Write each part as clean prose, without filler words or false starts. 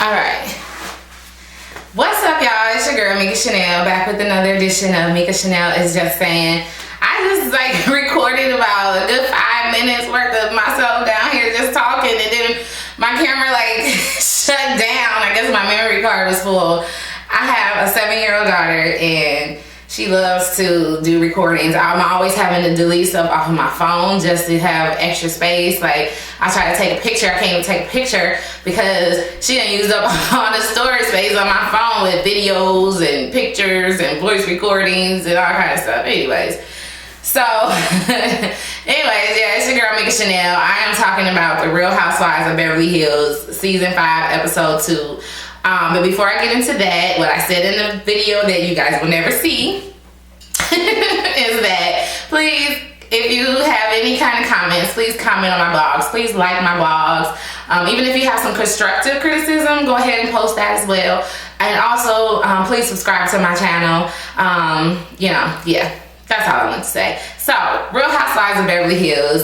Alright. What's up, y'all? It's your girl, Mika Chanel, back with another edition of Mika Chanel Is Just Saying. I just recorded about a good 5 minutes worth of myself down here just talking, and then my camera shut down. I guess my memory card was full. I have a 7-year-old daughter, and she loves to do recordings. I'm always having to delete stuff off of my phone just to have extra space. I try to take a picture. I can't even take a picture because she done used up all the storage space on my phone with videos and pictures and voice recordings and all kind of stuff. Anyways, yeah, it's your girl, Mika Chanel. I am talking about The Real Housewives of Beverly Hills, Season 5, Episode 2. But before I get into that, what I said in the video that you guys will never see is that please, if you have any kind of comments, please comment on my blogs. Please like my blogs. Even if you have some constructive criticism, go ahead and post that as well. And also, please subscribe to my channel. Yeah. That's all I want to say. So, Real Housewives of Beverly Hills,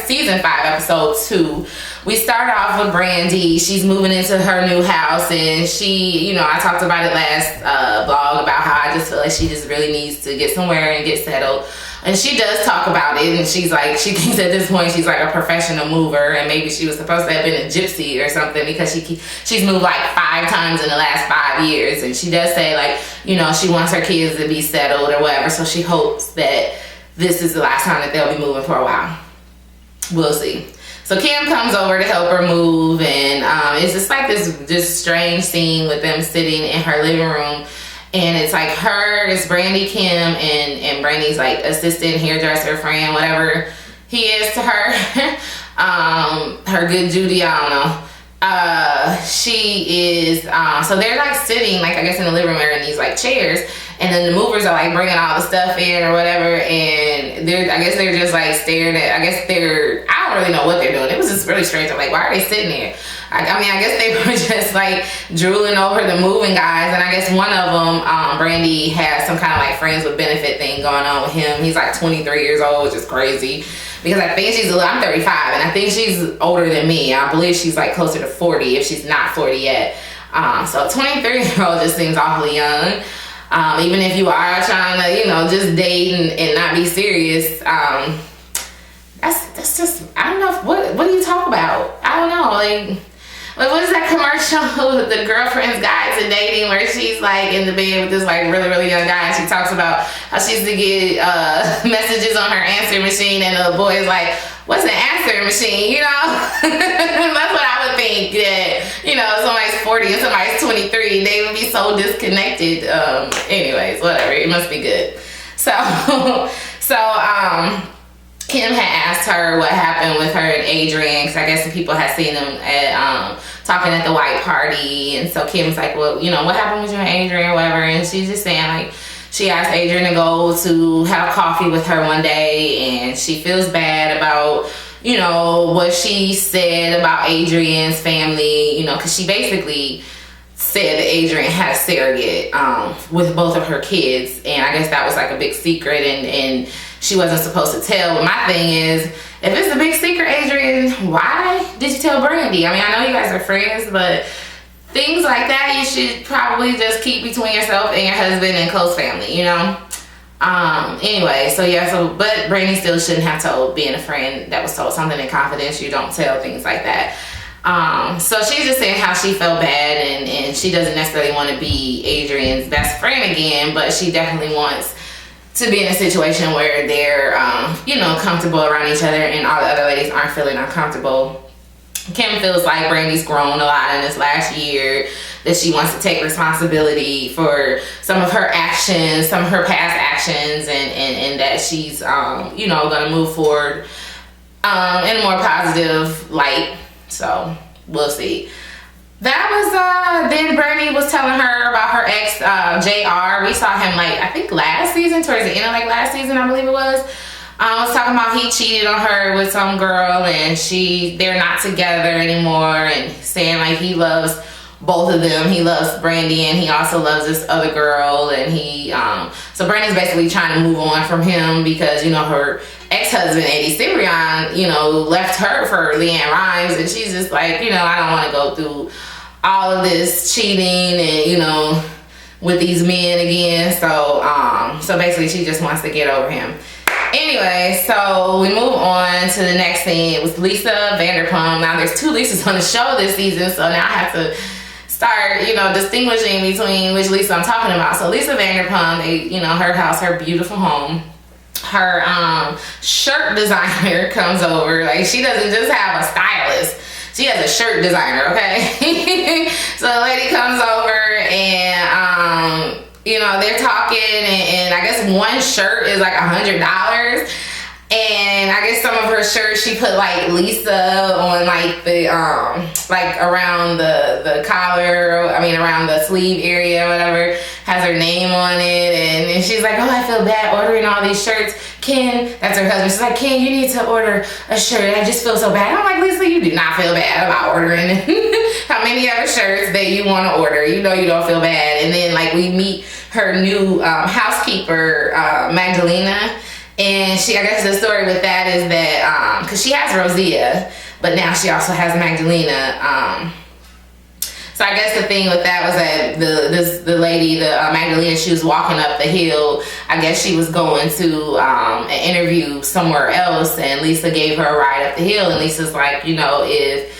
Season 5, Episode 2. We start off with Brandy. She's moving into her new house, and she, I talked about it last vlog about how I just feel like she just really needs to get somewhere and get settled. And she does talk about it, and she's like, she thinks at this point she's like a professional mover, and maybe she was supposed to have been a gypsy or something because she's moved 5 times in the last 5 years. And she does say she wants her kids to be settled or whatever, so she hopes that this is the last time that they'll be moving for a while. We'll see. So Kim comes over to help her move, and it's just this strange scene with them sitting in her living room. And it's it's Brandy, Kim, and Brandy's assistant, hairdresser, friend, whatever he is to her. Her good Judy, I don't know. She is, so they're sitting, I guess in the living room in these chairs. And then the movers are bringing all the stuff in or whatever. And I guess they're just staring at, I don't really know what they're doing. It was just really strange. I'm why are they sitting there? I guess they were just drooling over the moving guys. And I guess one of them, Brandy, has some kind of friends with benefit thing going on with him. He's 23 years old, which is crazy. Because I think I'm 35, and I think she's older than me. I believe she's closer to 40 if she's not 40 yet. So 23-year-old just seems awfully young. Even if you are trying to, just date and not be serious, that's just, I don't know, what do you talk about? I don't know, what is that commercial with the girlfriend's guide to dating where she's in the bed with this really, really young guy, and she talks about how she used to get messages on her answering machine, and the boy is what's an answering machine, That's what I would think, that, somebody's 40 and somebody's 23, they would be so disconnected. Anyways, whatever, it must be good. So Kim had asked her what happened with her and Adrian, because I guess some people had seen them at, talking at the white party, and so Kim's well, what happened with you and Adrian or whatever, and she's just saying she asked Adrian to go to have coffee with her one day, and she feels bad about, what she said about Adrian's family, because she basically said that Adrian had a surrogate with both of her kids, and I guess that was a big secret, and she wasn't supposed to tell. But my thing is, if it's a big secret, Adrian, why did you tell Brandy? I know you guys are friends, but things like that you should probably just keep between yourself and your husband and close family, Anyway, but Brandy still shouldn't have told, being a friend that was told something in confidence. You don't tell things like that. So she's just saying how she felt bad, and she doesn't necessarily want to be Adrian's best friend again, but she definitely wants to be in a situation where they're, comfortable around each other, and all the other ladies aren't feeling uncomfortable. Kim feels like Brandy's grown a lot in this last year, that she wants to take responsibility for some of her actions, some of her past actions, and that she's, going to move forward in a more positive light. So we'll see. That was, then Brandy was telling her about her ex, JR. We saw him, I think last season, towards the end of last season, I believe it was. Was talking about he cheated on her with some girl, and they're not together anymore, and saying he loves both of them. He loves Brandy, and he also loves this other girl, and so Brandy's basically trying to move on from him because, you know, her ex-husband Eddie Cibrian, you know, left her for Leanne Rimes, and she's just like, you know, I don't want to go through all of this cheating and, you know, with these men again. So basically she just wants to get over him. Anyway, so we move on to the next scene. It was Lisa Vanderpump. Now there's 2 Lisas on the show this season, so now I have to start, you know, distinguishing between which Lisa I'm talking about. So Lisa Vanderpump, you know, her house, her beautiful home. Her shirt designer comes over. Like, she doesn't just have a stylist, she has a shirt designer, okay? So the lady comes over and you know, they're talking, and I guess one shirt is like $100. And I guess some of her shirts, she put like Lisa on like the like around the collar, I mean around the sleeve area, whatever, has her name on it. And she's like, oh, I feel bad ordering all these shirts. Ken, that's her husband, she's like, Ken, you need to order a shirt. I just feel so bad. I'm like, Lisa, you do not feel bad about ordering how many other shirts that you want to order. You know you don't feel bad. And then like we meet her new housekeeper, Magdalena. And I guess the story with that is that, because she has Rosea, but now she also has Magdalena. So I guess the thing with that was that the lady, Magdalena, she was walking up the hill. I guess she was going to an interview somewhere else, and Lisa gave her a ride up the hill. And Lisa's like, you know, if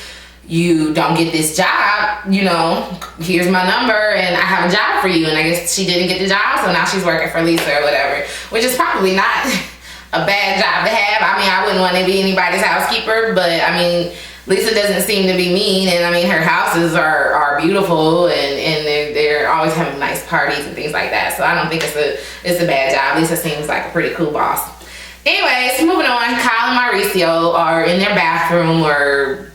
you don't get this job, you know, here's my number and I have a job for you. And I guess she didn't get the job, so now she's working for Lisa or whatever, which is probably not a bad job to have. I mean, I wouldn't want to be anybody's housekeeper, but I mean, Lisa doesn't seem to be mean, and I mean, her houses are beautiful, and they're always having nice parties and things like that. So I don't think it's a bad job. Lisa seems like a pretty cool boss. Anyways, moving on, Kyle and Mauricio are in their bathroom or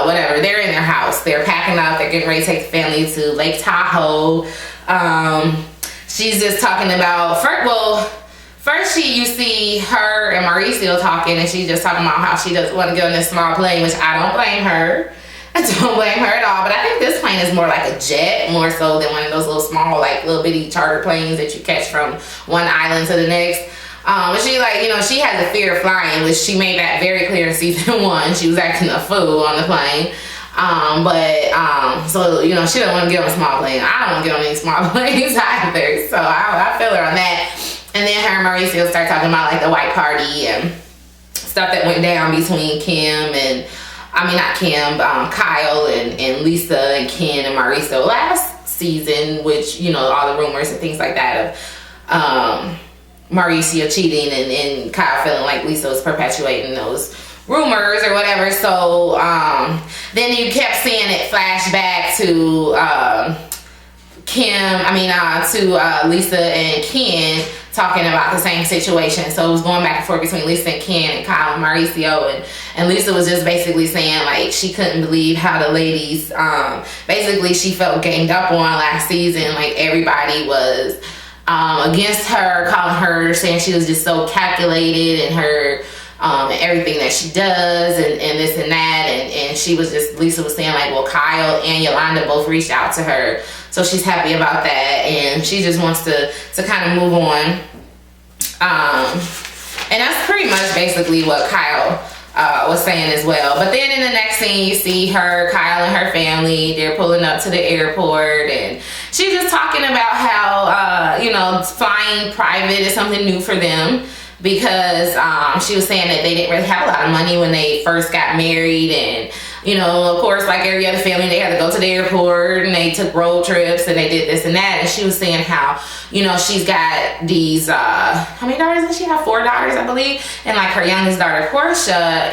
whatever. They're in their house. They're packing up. They're getting ready to take the family to Lake Tahoe. She's just talking about first you see her and Mauricio talking, and she's just talking about how she doesn't want to go in this small plane, which I don't blame her. I don't blame her at all. But I think this plane is more like a jet, more so than one of those little small, like little bitty charter planes that you catch from one island to the next. But she, like, you know, she has a fear of flying, which she made that very clear in season 1. She was acting a fool on the plane. So, you know, she doesn't want to get on a small plane. I don't want to get on any small planes either. So I feel her on that. And then her and Mauricio start talking about like the white party and stuff that went down between Kyle and Lisa and Ken and Mauricio last season, which, you know, all the rumors and things like that of Mauricio cheating and Kyle feeling like Lisa was perpetuating those rumors or whatever. So then you kept seeing it flash back to Lisa and Ken talking about the same situation. So it was going back and forth between Lisa and Ken and Kyle and Mauricio, and Lisa was just basically saying like she couldn't believe how the ladies basically she felt ganged up on last season. Like everybody was against her, calling her, saying she was just so calculated in her everything that she does and this and that, and she was just, Lisa was saying like, well, Kyle and Yolanda both reached out to her, so she's happy about that, and she just wants to kind of move on. And that's pretty much basically what Kyle was saying as well. But then in the next scene, you see Kyle and her family, they're pulling up to the airport, and she's just talking about how, you know, flying private is something new for them, because she was saying that they didn't really have a lot of money when they first got married, and you know, of course, like every other family, they had to go to the airport and they took road trips and they did this and that. And she was saying how, you know, she's got these how many daughters does she have? 4 daughters, I believe. And like her youngest daughter Portia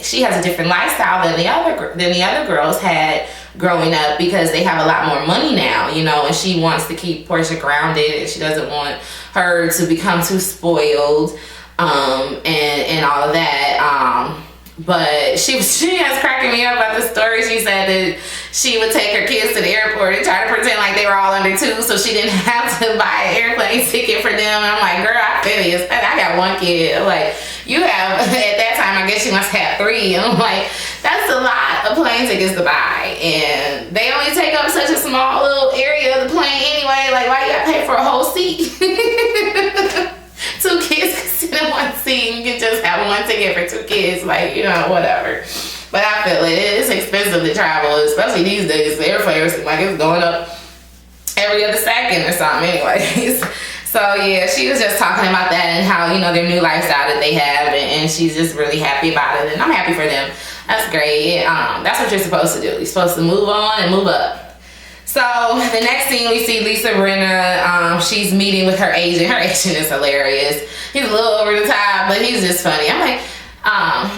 she has a different lifestyle than the other girls had growing up, because they have a lot more money now, you know, and she wants to keep Portia grounded, and she doesn't want her to become too spoiled and all of that. But she has cracking me up about the story. She said that she would take her kids to the airport and try to pretend like they were all under 2 so she didn't have to buy an airplane ticket for them. And I'm like, girl, I feel you. I got 1 kid. I'm like, you have, at that time, I guess you must have 3. And I'm like, that's a lot of plane tickets to buy. And they only take up such a small little area of the plane anyway. Like, why you gotta pay for a whole seat? 2 kids can sit in 1 seat. You can just have 1 ticket for 2 kids. Like, you know, whatever. But I feel it is expensive to travel, especially these days. The airfares seem like it's going up every other second or something anyways. So yeah, she was just talking about that and how, you know, their new lifestyle that they have, and she's just really happy about it, and I'm happy for them. That's great. That's what you're supposed to do. You're supposed to move on and move up. So the next scene we see Lisa Rinna, she's meeting with her agent. Her agent is hilarious. He's a little over the top, but he's just funny. I'm like,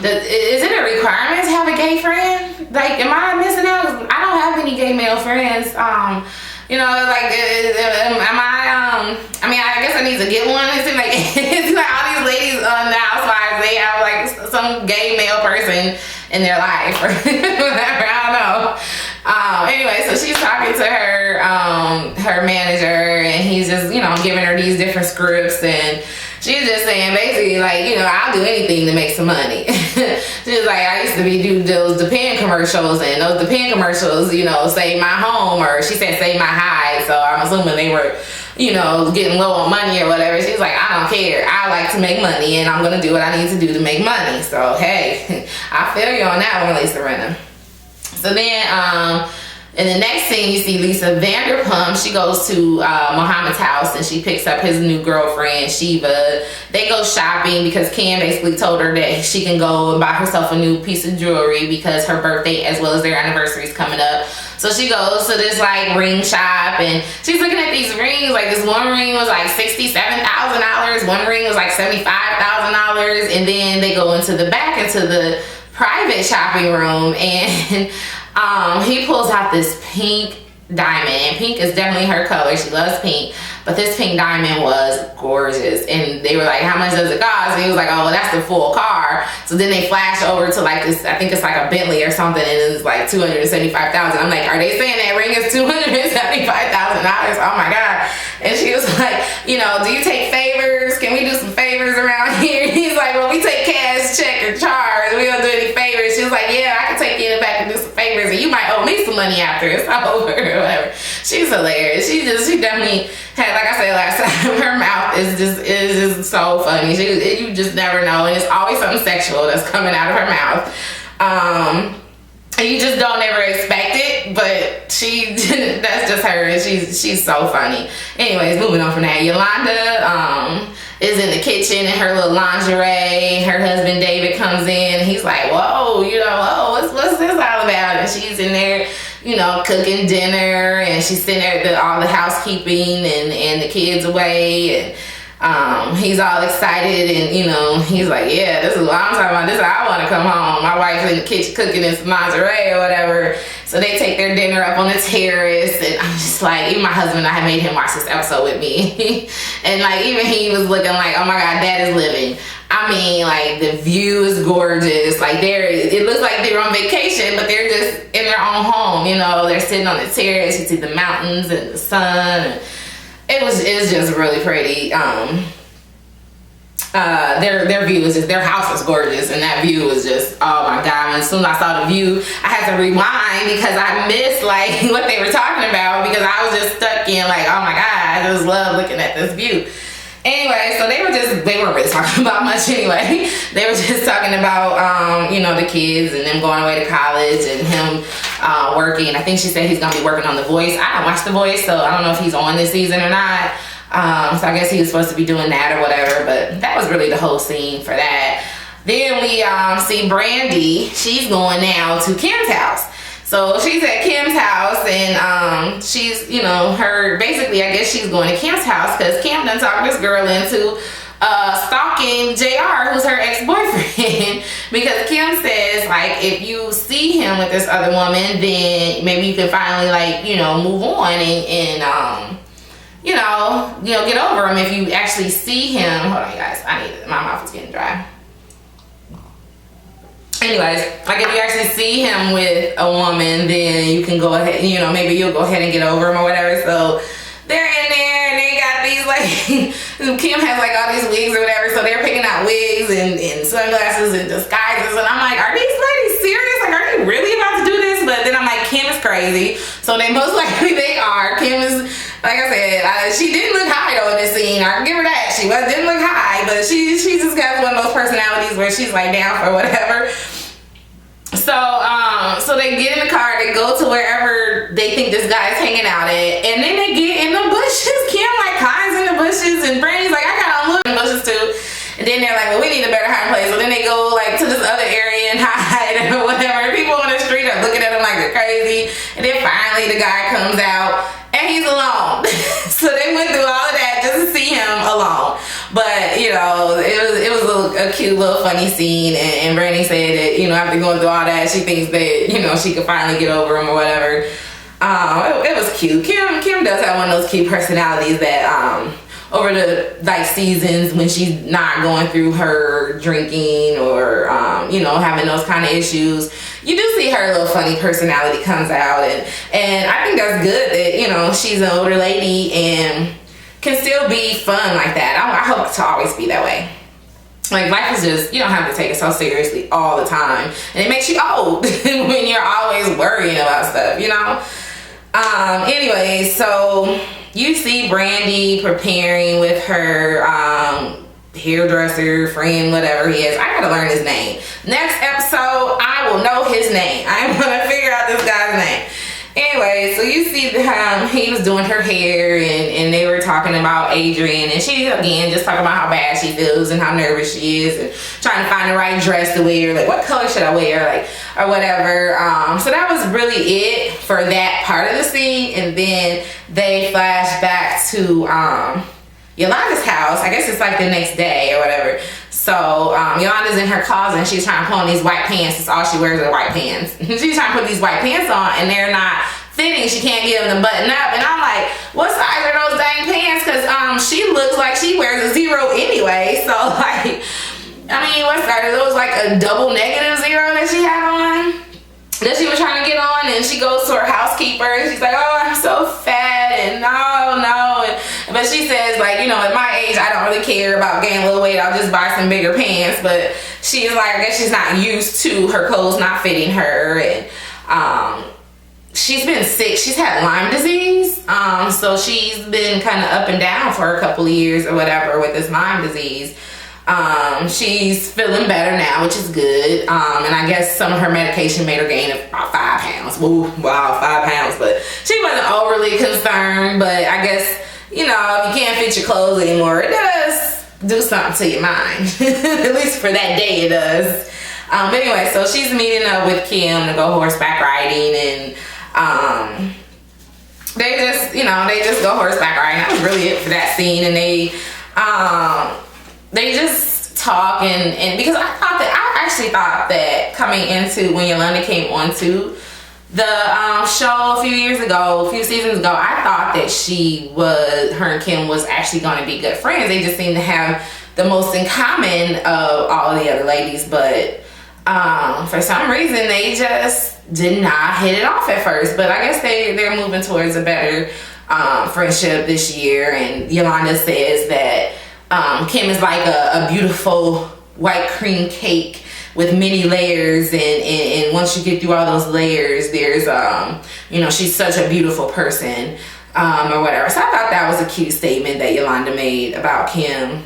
is it a requirement to have a gay friend? Like, am I missing out? I don't have any gay male friends. You know, like, am I mean, I guess I need to get one. It seems like, it's like all these ladies on the Housewives, they have like some gay male person in their life or whatever, I don't know. Anyway, so she's talking to her, her manager, and he's just, you know, giving her these different scripts, and she's just saying basically like, you know, I'll do anything to make some money. She's like, I used to do those Depend commercials, and those Depend commercials, you know, save my home, or she said save my hide, so I'm assuming they were, you know, getting low on money or whatever. She's like, I don't care. I like to make money, and I'm gonna do what I need to do to make money. So hey, I feel you on that one, Lisa Rinna. So then, in the next scene, you see Lisa Vanderpump. She goes to Mohammed's house and she picks up his new girlfriend, Shiva. They go shopping because Kim basically told her that she can go and buy herself a new piece of jewelry because her birthday as well as their anniversary is coming up. So she goes to this like ring shop and she's looking at these rings. Like this one ring was like $67,000. One ring was like $75,000. And then they go into the back into the private shopping room, and he pulls out this pink diamond, and pink is definitely her color. She loves pink, but this pink diamond was gorgeous. And they were like, how much does it cost? And he was like, oh, well, that's the full car. So then they flash over to like this, I think it's like a Bentley or something, and it's like $275,000. I'm like, are they saying that ring is $275,000? Oh my God. And she was like, you know, do you take favors? Can we do some favors around here? He's like, well, we take cash, check, or charge. We don't do any favors. She was like, yeah, I can take you in the back and do some favors, and you might owe me some money after it's over or whatever. She's hilarious. She definitely had, like I said last time, her mouth is just so funny. You just never know, and it's always something sexual that's coming out of her mouth. And you just don't ever expect it, but that's just her, and she's so funny. Anyways, moving on from that, Yolanda is in the kitchen in her little lingerie. Her husband David comes in, and he's like, whoa, you know, oh, what's this all about? And she's in there, you know, cooking dinner, and she's sitting there with all the housekeeping and the kids away, and he's all excited, and you know, he's like, yeah, this is what I'm talking about. This is how I want to come home. My wife's in the kitchen cooking in some lingerie or whatever. So they take their dinner up on the terrace, and I'm just like, even my husband, I made him watch this episode with me. And like, even he was looking like, oh my God, Dad is living. I mean, like, the view is gorgeous. Like, it looks like they're on vacation, but they're just in their own home. You know, they're sitting on the terrace. You see the mountains and the sun. And it's just really pretty. Their view is just, their house is gorgeous, and that view was just, oh my God. And as soon as I saw the view, I had to rewind because I missed like what they were talking about, because I was just stuck in like, oh my God, I just love looking at this view. Anyway, so they weren't really talking about much anyway. They were just talking about, you know, the kids and them going away to college and him working. I think she said he's going to be working on The Voice. I don't watch The Voice, so I don't know if he's on this season or not. So I guess he was supposed to be doing that or whatever, but that was really the whole scene for that. Then we see Brandy. She's going now to Kim's house. So she's at Kim's house, and she's, you know, basically, I guess she's going to Kim's house because Kim done talked this girl into stalking JR, who's her ex-boyfriend. Because Kim says, like, if you see him with this other woman, then maybe you can finally, like, you know, move on and you know, get over him if you actually see him. Hold on, you guys. My mouth is getting dry. Anyways, like if you actually see him with a woman, then you can go ahead, you know, maybe you'll go ahead and get over him or whatever. So they're in there and they got these like, Kim has like all these wigs or whatever, so they're picking out wigs and sunglasses and disguises, and I'm like, are these ladies serious? Like, are they really about to do this? But then I'm like, Kim is crazy, so they most likely they are. Kim is, like I said, she didn't look high though in this scene. I can give her that. She didn't look high, but she just has one of those personalities where she's like down for whatever. So they get in the car, they go to wherever they think this guy is hanging out at, and then they get in the bushes. Kim like hides in the bushes, and Brandy's like, I gotta look in the bushes too. And then they're like, well, we need a better hiding place. So then they go like to this other area and hide or whatever. People on the street are looking at them like they're crazy. And then finally the guy comes out and he's alone. So they went through all of that just to see him alone. But you know, it was a cute little funny scene, and Brandy said that, you know, after going through all that, she thinks that, you know, she could finally get over him or whatever. It was cute. Kim does have one of those cute personalities that over the like seasons when she's not going through her drinking or you know, having those kind of issues, you do see her little funny personality comes out, and I think that's good that, you know, she's an older lady and can still be fun like that. I hope to always be that way. Like, life is just, you don't have to take it so seriously all the time, and it makes you old when you're always worrying about stuff, you know. Anyway, so you see Brandy preparing with her hairdresser friend, whatever he is. I gotta learn his name. Next episode, I will know his name. I'm gonna figure out this guy's name. Anyway, so you see he was doing her hair, and they were talking about Adrian, and she again just talking about how bad she feels and how nervous she is, and trying to find the right dress to wear, like what color should I wear, like, or whatever. So that was really it for that part of the scene. And then they flash back to Yolanda's house. I guess it's like the next day or whatever. So Yolanda's in her closet and she's trying to put on these white pants. It's all she wears are white pants. She's trying to put these white pants on and they're not fitting. She can't get them to button up. And I'm like, what size are those dang pants? Because she looks like she wears a 0 anyway. So like, I mean, what size are those, like a double negative 0 that she had on? That she was trying to get on, and she goes to her housekeeper and she's like, oh, I'm so fat, and no. But she says, like, you know, at my age, I don't really care about gaining a little weight. I'll just buy some bigger pants. But she's like, I guess she's not used to her clothes not fitting her. And she's been sick. She's had Lyme disease. So she's been kind of up and down for a couple of years or whatever with this Lyme disease. She's feeling better now, which is good. And I guess some of her medication made her gain about 5 pounds. Ooh, wow, 5 pounds. But she wasn't overly concerned. But I guess, you know, if you can't fit your clothes anymore, it does do something to your mind. At least for that day it does. But anyway, so she's meeting up with Kim to go horseback riding, and they just, you know, they just go horseback riding. That was really it for that scene. And they just talk, and because I actually thought that coming into when Yolanda came onto the show a few seasons ago, I thought that her and Kim was actually going to be good friends. They just seemed to have the most in common of all the other ladies, but for some reason they just did not hit it off at first. But I guess they're moving towards a better friendship this year, and Yolanda says that Kim is like a beautiful white cream cake with many layers, and once you get through all those layers, there's you know, she's such a beautiful person, or whatever. So I thought that was a cute statement that Yolanda made about Kim.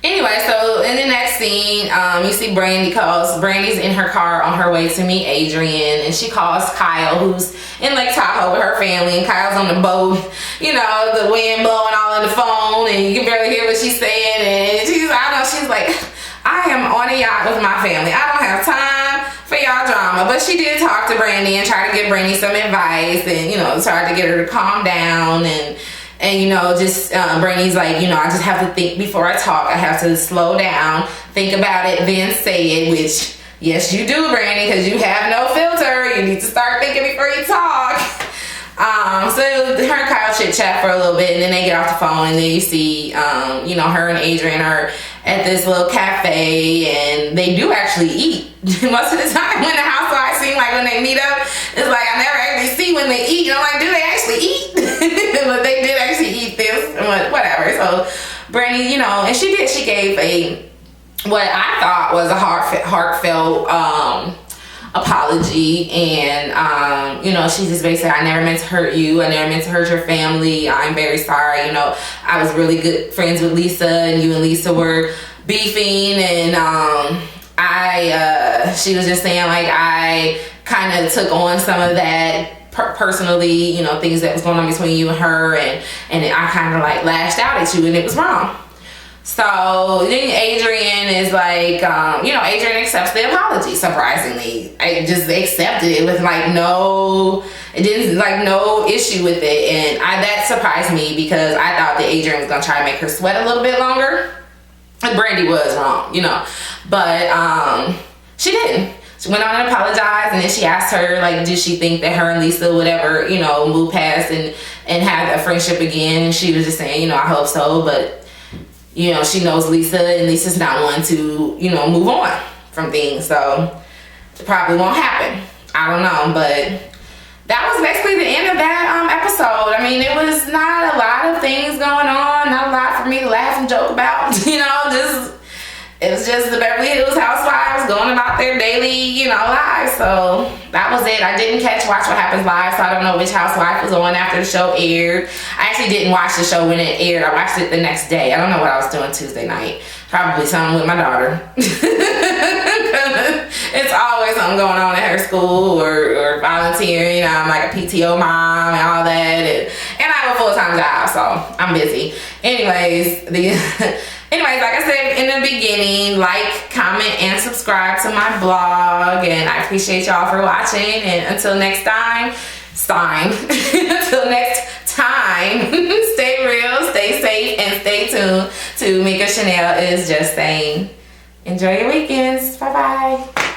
Anyway, so in the next scene, you see Brandy's in her car on her way to meet Adrian, and she calls Kyle, who's in Lake Tahoe with her family, and Kyle's on the boat, you know, the wind blowing all in the phone, and you can barely hear what she's saying, and she's like, I am on a yacht with my family. I don't have time for y'all drama. But she did talk to Brandy and try to give Brandy some advice, and, you know, tried to get her to calm down, and you know, just Brandy's like, you know, I just have to think before I talk. I have to slow down, think about it, then say it, which, yes, you do, Brandy, because you have no filter. You need to start thinking before you talk. So her and Kyle chit chat for a little bit, and then they get off the phone, and then you see, you know, her and Adrian are at this little cafe, and they do actually eat. Most of the time when the housewives seem like when they meet up, it's like I never actually see when they eat. And I'm like, do they actually eat? But they did actually eat this, whatever. So Brandy, you know, and she gave what I thought was a heartfelt apology, and you know, she just basically, I never meant to hurt you, I never meant to hurt your family, I'm very sorry, you know, I was really good friends with Lisa, and you and Lisa were beefing, and she was just saying, like, I kind of took on some of that personally, you know, things that was going on between you and her, and I kind of like lashed out at you, and it was wrong. So then Adrian is like, you know, Adrian accepts the apology, surprisingly. I just accepted it with like no issue with it. And that surprised me, because I thought that Adrian was gonna try to make her sweat a little bit longer. And Brandy was wrong, you know, but she didn't. She went on and apologized, and then she asked her, like, did she think that her and Lisa would ever, you know, move past and have a friendship again? And she was just saying, you know, I hope so, but you know, she knows Lisa, and Lisa's not one to, you know, move on from things, so it probably won't happen. I don't know, but that was basically the end of that episode. I mean, it was not a lot of things going on, not a lot for me to laugh and joke about, you know, it was just the Beverly Hills housewives going about their daily, you know, lives. So that was it. I didn't Watch What Happens Live, so I don't know which housewife was on after the show aired. I actually didn't watch the show when it aired. I watched it the next day. I don't know what I was doing Tuesday night. Probably something with my daughter. It's always something going on at her school, or volunteering. You know, I'm like a PTO mom and all that, and I have a full-time job, so I'm busy. Anyways, like I said in the beginning, like, comment, and subscribe to my blog, and I appreciate y'all for watching, and until next time, until next time, stay real, stay safe, and stay tuned to Mika Chanel Is Just Saying. Enjoy your weekends. Bye-bye.